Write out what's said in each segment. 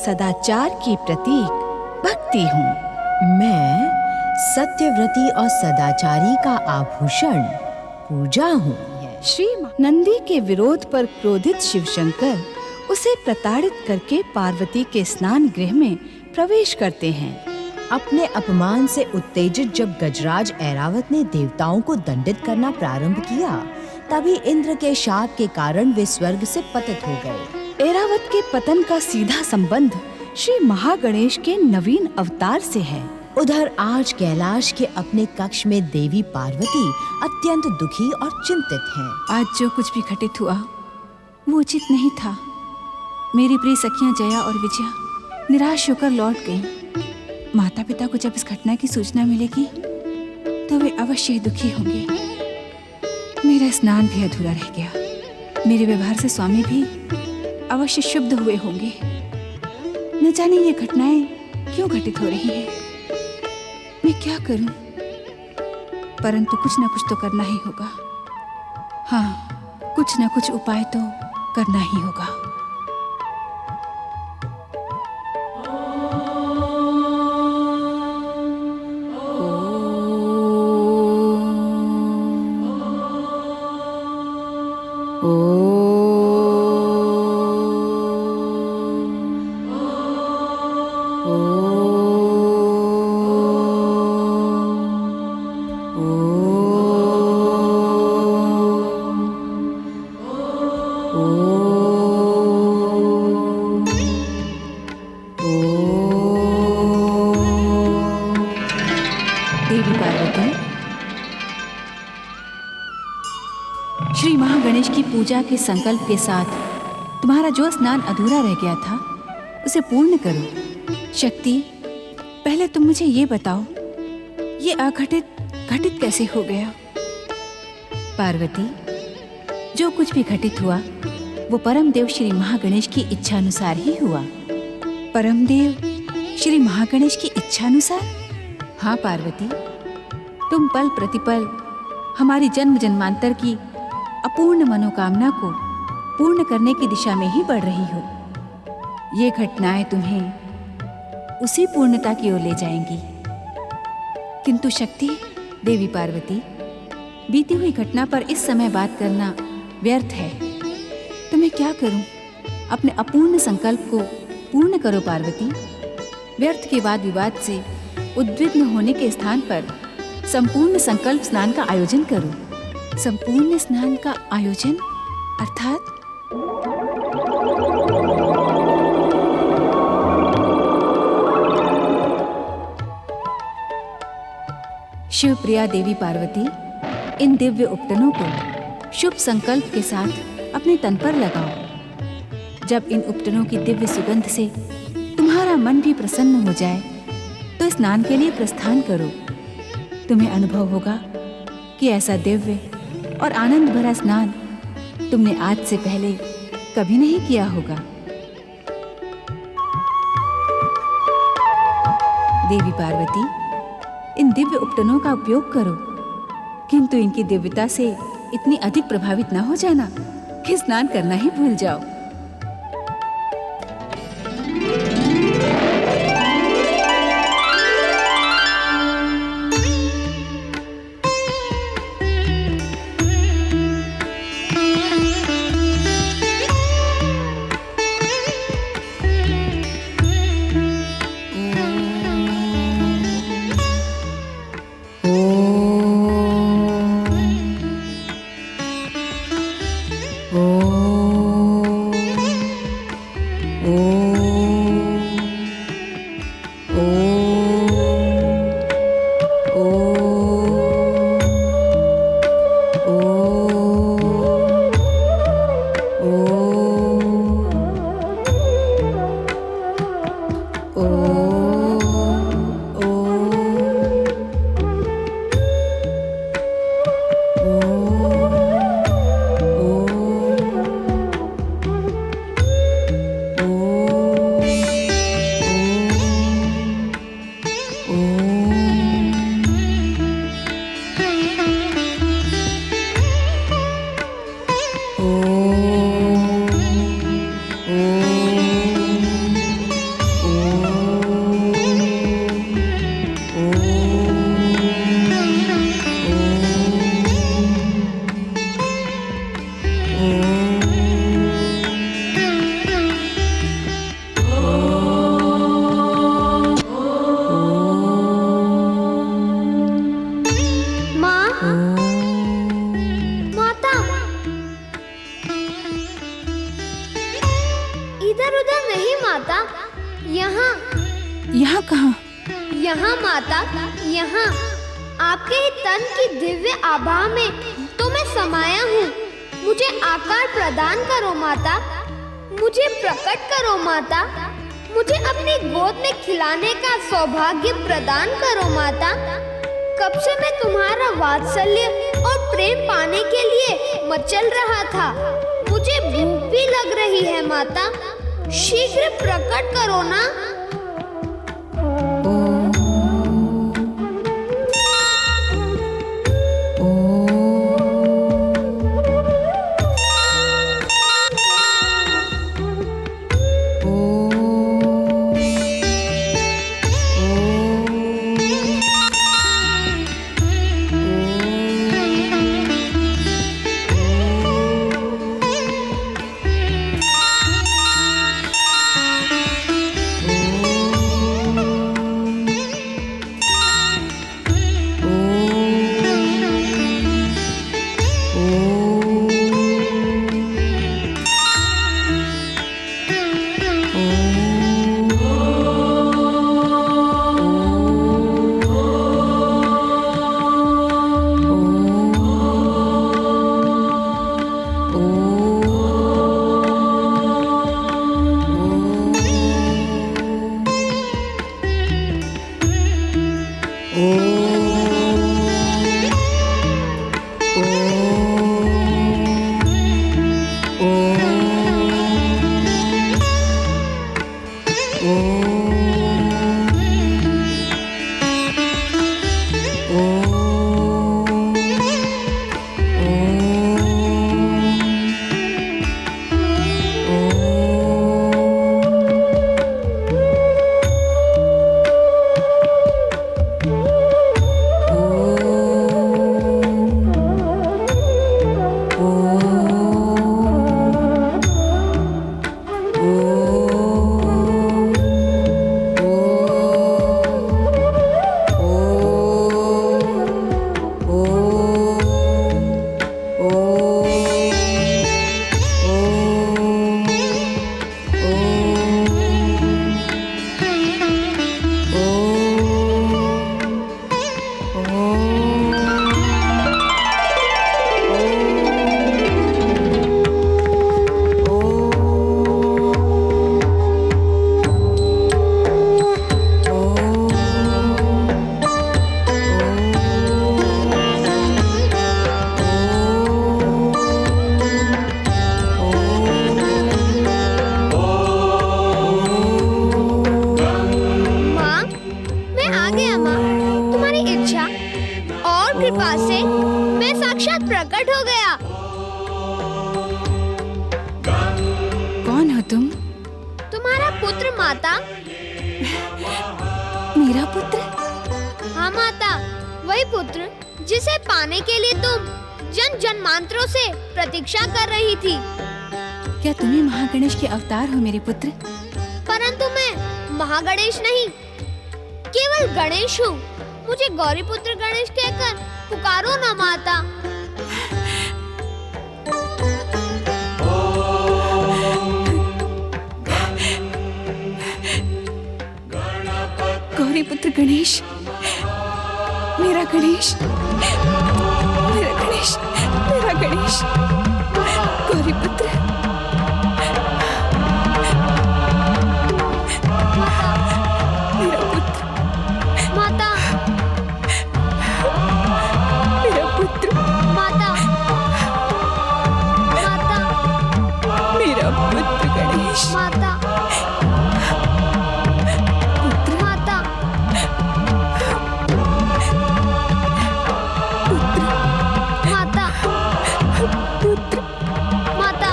सदाचार की प्रतीक भक्ति हूँ। मैं सत्यव्रती और सदाचारी का आभूषण पूजा हूँ। श्री नंदी के विरोध पर क्रोधित शिवशंकर उसे प्रताड़ित करके पार्वती के स्नान गृह में प्रवेश करते हैं। अपने अपमान से उत्तेजित जब गजराज ऐरावत ने देवताओं को दंडित करना प्रारंभ किया, तभी इंद्र के शाप के कारण वे स्वर्ग से पतित हो गए। ऐरावत के पतन का सीधा संबंध श्री महागणेश के नवीन अवतार से है। उधर आज कैलाश के अपने कक्ष में देवी पार्वती अत्यंत दुखी और चिंतित हैं। आज जो कुछ भी घटित हुआ वो उचित नहीं था। मेरी प्रिय सखियां जया और विजया निराश होकर लौट गईं। माता पिता को जब इस घटना की सूचना मिलेगी तो वे अवश्य ही दुखी होंगे। मेरा स्नान भी अधूरा रह गया। मेरे व्यवहार से स्वामी भी अवश्य शुद्ध हुए होंगे। न जाने ये घटनाएं क्यों घटित हो रही हैं। मैं क्या करूं? परंतु कुछ न कुछ तो करना ही होगा। हाँ, कुछ न कुछ उपाय तो करना ही होगा। देवी पार्वती, श्री महागणेश की पूजा के संकल्प के साथ तुम्हारा जो स्नान अधूरा रह गया था उसे पूर्ण करो। शक्ति, पहले तुम मुझे ये बताओ, ये घटित कैसे हो गया? पार्वती, जो कुछ भी घटित हुआ वो परमदेव श्री महागणेश की इच्छानुसार ही हुआ। परमदेव श्री महागणेश की इच्छानुसार? हाँ पार्वती, तुम पल प्रतिपल हमारी जन्म जन्मांतर की अपूर्ण मनोकामना को पूर्ण करने की दिशा में ही बढ़ रही हो। ये घटनाएं तुम्हें उसी पूर्णता की ओर ले जाएंगी। किंतु शक्ति, देवी पार्वती, बीती हुई घटना पर इस समय बात करना व्यर्थ है। तो मैं क्या करूं? अपने अपूर्ण संकल्प को पूर्ण करो पार्वती। व्यर्थ के वाद विवाद से उद्विग्न होने के स्थान पर संपूर्ण संकल्प स्नान का आयोजन करो। संपूर्ण स्नान का आयोजन अर्थात? शिवप्रिया देवी पार्वती, इन दिव्य उपटनों को शुभ संकल्प के साथ अपने तन पर लगाओ। जब इन उपटनों की दिव्य सुगंध से तुम्हारा मन भी प्रसन्न हो जाए तो स्नान के लिए प्रस्थान करो। तुम्हें अनुभव होगा कि ऐसा दिव्य और आनंद भरा स्नान तुमने आज से पहले कभी नहीं किया होगा। देवी पार्वती, इन दिव्य उपटनों का उपयोग करो, किंतु इनकी दिव्यता से इतनी अधिक प्रभावित न हो जाना कि स्नान करना ही भूल जाओ। माता, यहाँ। यहाँ कहाँ? यहाँ माता, यहाँ। आपके ही तन की दिव्य आभा में तो मैं समाया हूँ। मुझे आकार प्रदान करो माता, मुझे प्रकट करो माता, मुझे अपनी गोद में खिलाने का सौभाग्य प्रदान करो माता। कब से मैं तुम्हारा वात्सल्य और प्रेम पाने के लिए मचल रहा था। मुझे भूख भी लग रही है माता, शीघ्र प्रकट करो ना। कृपा से मैं साक्षात प्रकट हो गया। कौन हो तुम? तुम्हारा पुत्र माता। मेरा पुत्र? हाँ माता, वही पुत्र जिसे पाने के लिए तुम जन जन्मांतरों से प्रतीक्षा कर रही थी। क्या तुम्हें महागणेश के अवतार हो मेरे पुत्र? परंतु मैं महागणेश नहीं, केवल गणेश हूँ। मुझे गौरीपुत्र गणेश कहकर पुकारो ना माता। गौरीपुत्र गणेश, मेरा गणेश, मेरा गणेश, मेरा गणेश, गौरीपुत्र। मेरा पुत्र, माता, मेरा पुत्र, माता, माता, मेरा पुत्र गणेश, माता, पुत्र, माता, पुत्र, माता, पुत्र। माता।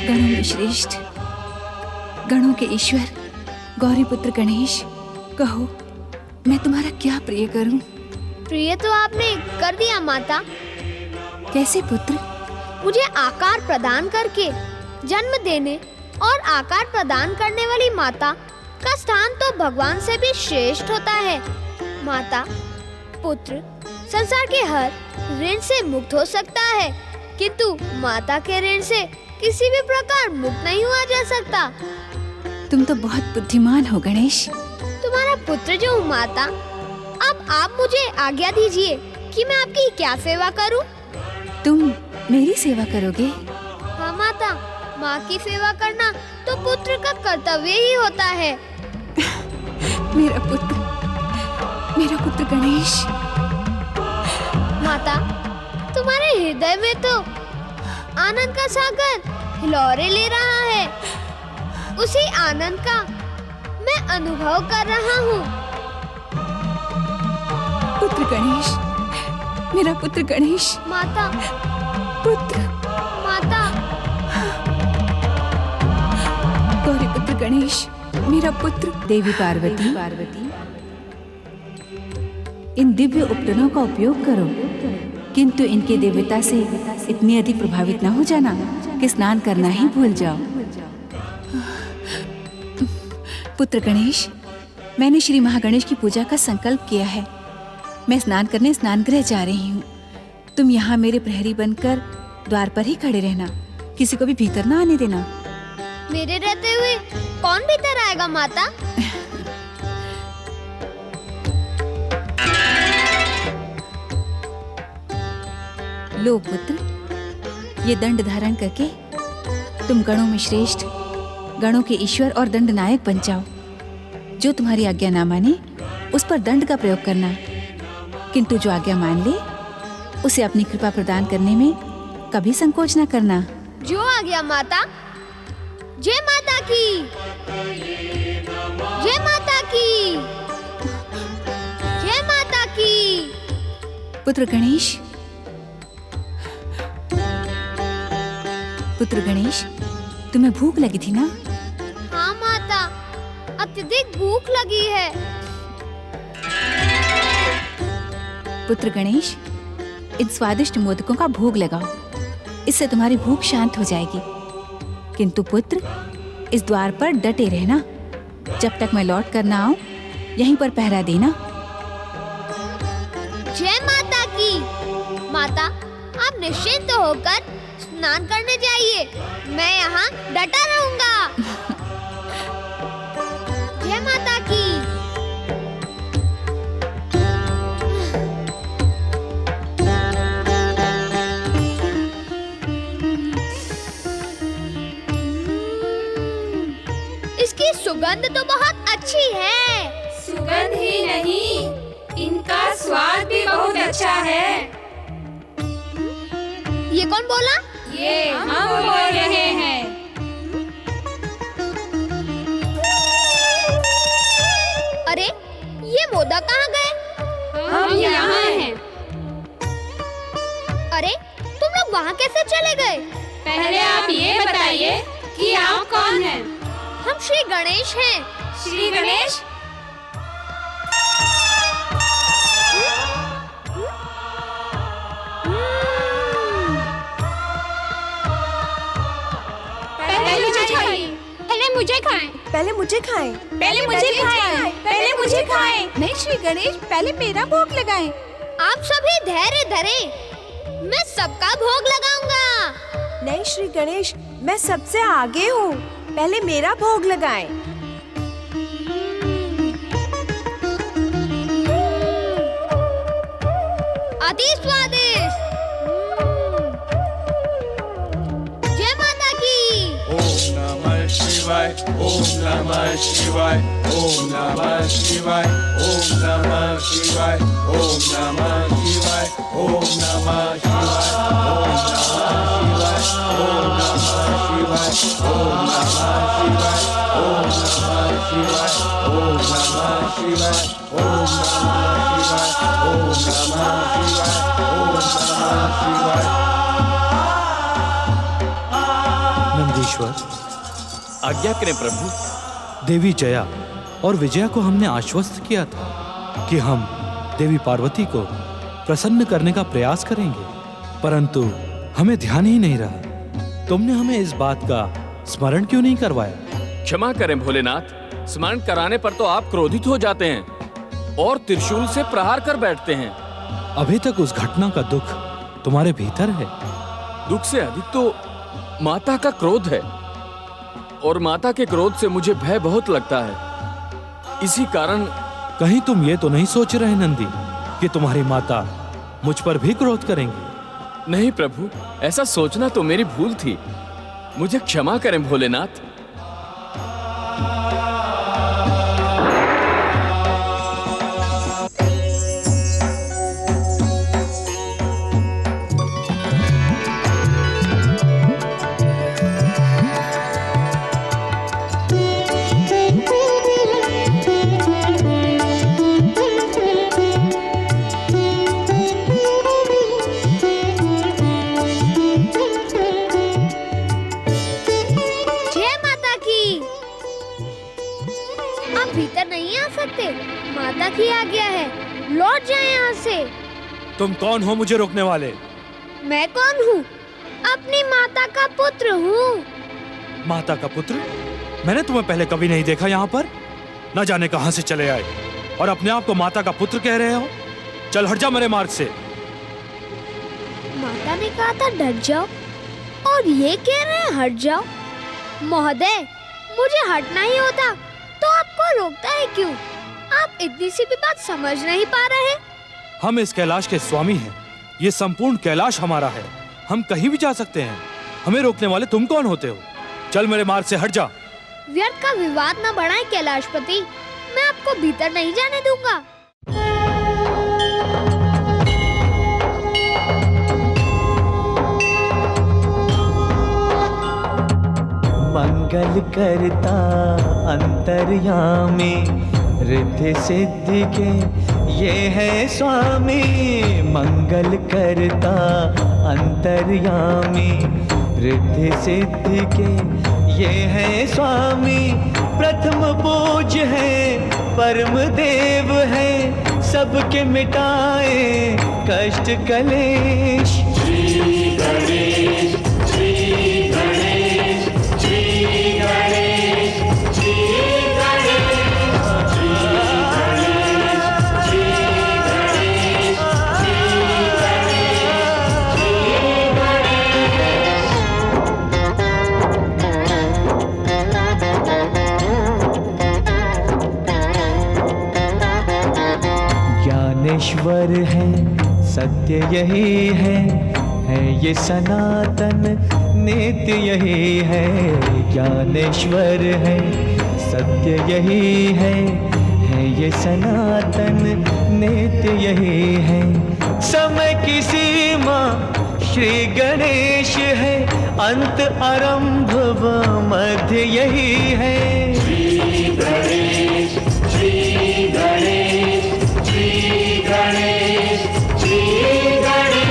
गणों में श्रेष्ठ, गणों के ईश्वर, गौरीपुत्र गणेश, कहो मैं तुम्हारा क्या प्रिय करूं? प्रिय तो आपने कर दिया माता। कैसे पुत्र? मुझे आकार प्रदान करके जन्म देने और आकार प्रदान करने वाली माता का स्थान तो भगवान से भी श्रेष्ठ होता है। माता, पुत्र संसार के हर ऋण से मुक्त हो सकता है, किंतु माता के ऋण से किसी भी प्रकार मुक्त नहीं हुआ जा सकता। तुम तो बहुत बुद्धिमान हो गणेश। तुम्हारा पुत्र जो हूँ माता, अब आप मुझे आज्ञा दीजिए कि मैं आपकी क्या सेवा करूँ। तुम मेरी सेवा करोगे? हाँ माता, माँ की सेवा करना तो पुत्र का कर्तव्य ही होता है। मेरा पुत्र गणेश। माता, तुम्हारे हृदय में तो आनंद का सागर हिलोरे ले रहा है। उसी आनंद का मैं अनुभव कर रहा हूँ। पुत्र गणेश, मेरा पुत्र गणेश। माता, पुत्र। माता, गौरी पुत्र गणेश, मेरा पुत्र। देवी पार्वती, इन दिव्य उपकरणों का उपयोग करो, किंतु इनके दिव्यता से इतनी अधिक प्रभावित न हो जाना कि स्नान करना ही भूल जाओ। पुत्र गणेश, मैंने श्री महागणेश की पूजा का संकल्प किया है। मैं स्नान करने स्नानगृह जा रही हूँ। तुम यहाँ मेरे प्रहरी बनकर द्वार पर ही खड़े रहना, किसी को भी भीतर ना आने देना। मेरे रहते हुए कौन भीतर आएगा माता? लो पुत्र, ये दंड धारण करके तुम गणों में श्रेष्ठ, गणों के ईश्वर और दंड नायक बन जाओ। जो तुम्हारी आज्ञा ना माने उस पर दंड का प्रयोग करना, किंतु जो आज्ञा मान ले उसे अपनी कृपा प्रदान करने में कभी संकोच न करना। जो आ गया माता। जय माता की, जय माता की, जय माता की। पुत्र गणेश, पुत्र गणेश, तुम्हें भूख लगी थी ना? हाँ माता, अत्यधिक भूख लगी है। पुत्र गणेश, इन स्वादिष्ट मोदकों का भोग लगाओ, इससे तुम्हारी भूख शांत हो जाएगी। किंतु पुत्र, इस द्वार पर डटे रहना, जब तक मैं लौट कर ना आऊं यहीं पर पहरा देना। जय माता की। माता, आप निश्चिंत होकर स्नान करने जाइए, मैं यहाँ डटा रहूंगा। जय माता की। इसकी सुगंध तो बहुत अच्छी है। सुगंध ही नहीं, इनका स्वाद भी बहुत अच्छा है। ये कौन बोला? ये हम बोल रहे हैं। अरे, ये मोदक कहाँ गए? हम यहाँ हैं। अरे, तुम लोग वहाँ कैसे चले गए? पहले आप ये बताइए कि आप कौन हैं? हम श्री गणेश हैं। श्री गणेश? पहले मुझे खाएं। पहले मुझे खाएं। पहले मुझे खाएं। पहले मुझे खाएं। नहीं श्री गणेश, पहले मेरा भोग लगाएं। आप सभी धैर्य धरें, मैं सबका भोग लगाऊंगा। नहीं श्री गणेश, मैं सबसे आगे हूँ, पहले मेरा भोग लगाएं। अति स्वादिष्ट। जय माता की। ओम नमः शिवाय, ओम नमः शिवाय, ओम नमः शिवाय, ओम नमः शिवाय, ओम नमः शिवाय, ओम नमः शिवाय, ओम नमः शिवाय, ओम नमः शिवाय, ओम नमः शिवाय, ओम नमः शिवाय, ओम नमः शिवाय, ओम नमः शिवाय, ओम नमः शिवाय। नंदीश्वर, आज्ञा करें प्रभु। देवी जया और विजया को हमने आश्वस्त किया था कि हम देवी पार्वती को प्रसन्न करने का प्रयास करेंगे, परंतु हमें ध्यान ही नहीं रहा। तुमने हमें इस बात का स्मरण क्यों नहीं करवाया? क्षमा करें भोलेनाथ, स्मरण कराने पर तो आप क्रोधित हो जाते हैं और त्रिशूल से प्रहार कर बैठते हैं। अभी तक उस घटना का दुख तुम्हारे भीतर है। दुख से अधिक तो माता का क्रोध है, और माता के क्रोध से मुझे भय बहुत लगता है। इसी कारण कहीं तुम ये तो नहीं सोच रहे नंदी कि तुम्हारी माता मुझ पर भी क्रोध करेंगी? नहीं प्रभु, ऐसा सोचना तो मेरी भूल थी। मुझे क्षमा करें भोलेनाथ। माता की आज्ञा है, लौट जाए यहाँ से। तुम कौन हो मुझे रोकने वाले? मैं कौन हूँ? अपनी माता का पुत्र हूँ। माता का पुत्र? मैंने तुम्हें पहले कभी नहीं देखा यहाँ पर। न जाने कहाँ से चले आए और अपने आप को माता का पुत्र कह रहे हो। चल हट जा मेरे मार्ग से। माता ने कहा था डर जाओ, और ये कह रहे हैं हट जाओ। महोदय, मुझे हटना ही होता तो आपको रोकता है क्यों? आप इतनी सी भी बात समझ नहीं पा रहे। हम इस कैलाश के स्वामी हैं। ये संपूर्ण कैलाश हमारा है। हम कहीं भी जा सकते हैं। हमें रोकने वाले तुम कौन होते हो? चल मेरे मार्ग से हट जा। व्यर्थ का विवाद न बढ़ाएं कैलाशपति, मैं आपको भीतर नहीं जाने दूंगा। मंगल करता अंतर्यामी, रिद्धि सिद्धि के ये है स्वामी। मंगल करता अंतर्यामी, रिद्धि सिद्धि के ये है स्वामी। प्रथम पूज्य है, परम देव है, सबके मिटाए कष्ट कलेश। श्री गणेश, श्री गणेश, श्री गणेश, श्री गणेश, श्री गणेश, श्री गणेश, श्री गणेश। ज्ञानेश्वर है, सत्य यही है ये सनातन नित्य यही है। ज्ञानेश्वर है, सत्य यही है ये सनातन नित्य यही है। समय की सीमा श्री गणेश है, अंत आरंभ व मध्य यही है। श्री गणेश, श्री गणेश, श्री गणेश, श्री गणेश।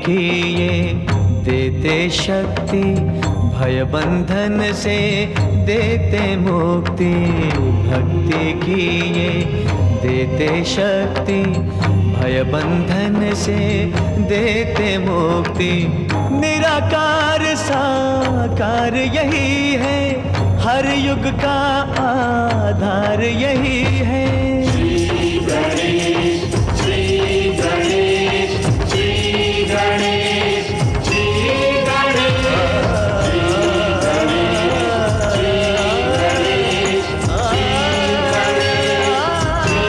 किए देते शक्ति, भय बंधन से देते मुक्ति। भक्ति किए देते शक्ति, भय बंधन से देते मुक्ति। निराकार साकार यही है, हर युग का आधार यही है। श्री गणेश, श्री गणेश, श्री गणेश, श्री गणेश, श्री गणेश, श्री गणेश, श्री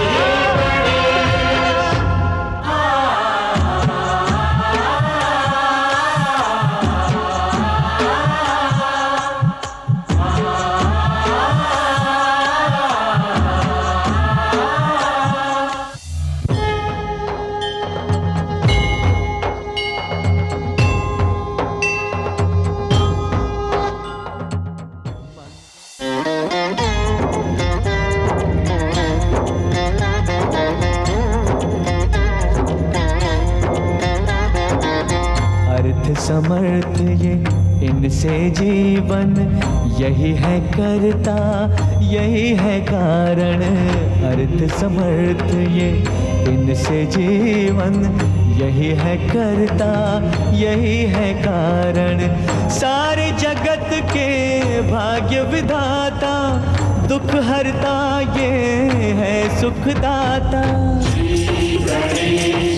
अर्थ समर्थ ये इनसे जीवन, यही है करता यही है कारण। अर्थ समर्थ ये इनसे जीवन, यही है करता यही है कारण। सारे जगत के भाग्य विधाता, दुख हरता ये है सुखदाता। श्री गणेश